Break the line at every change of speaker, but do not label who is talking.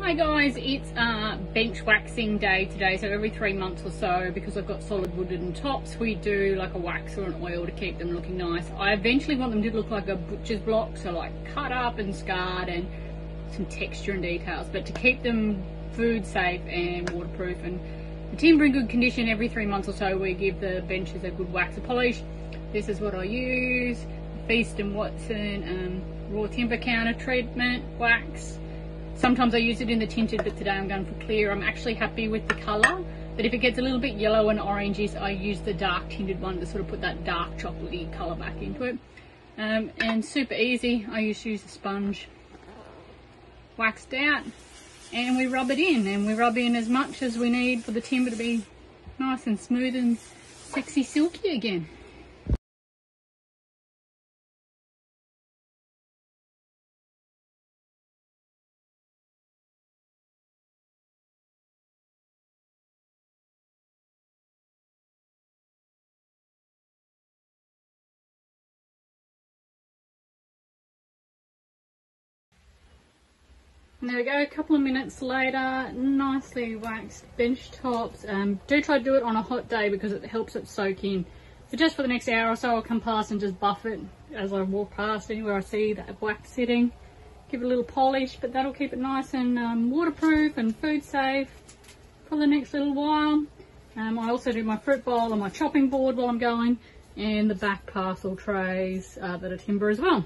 Hi guys, it's bench waxing day today, so every 3 months or so, because I've got solid wooden tops, we do like a wax or an oil to keep them looking nice. I eventually want them to look like a butcher's block, so like cut up and scarred and some texture and details, but to keep them food safe and waterproof and the timber in good condition, every 3 months or so we give the benches a good wax or polish. This is what I use: Feast and Watson raw timber counter treatment wax. Sometimes I use it in the tinted, but today I'm going for clear. I'm actually happy with the colour, but if it gets a little bit yellow and orangish, I use the dark tinted one to sort of put that dark chocolatey colour back into it. And super easy. I used to use a sponge, waxed out, and we rub it in, and we rub in as much as we need for the timber to be nice and smooth and sexy silky again. And there we go, a couple of minutes later, nicely waxed bench tops. Do try to do it on a hot day because it helps it soak in. So just for the next hour or so, I'll come past and just buff it as I walk past anywhere I see that wax sitting. Give it a little polish, but that'll keep it nice and waterproof and food safe for the next little while. I also do my fruit bowl and my chopping board while I'm going, and the back parcel trays that are timber as well.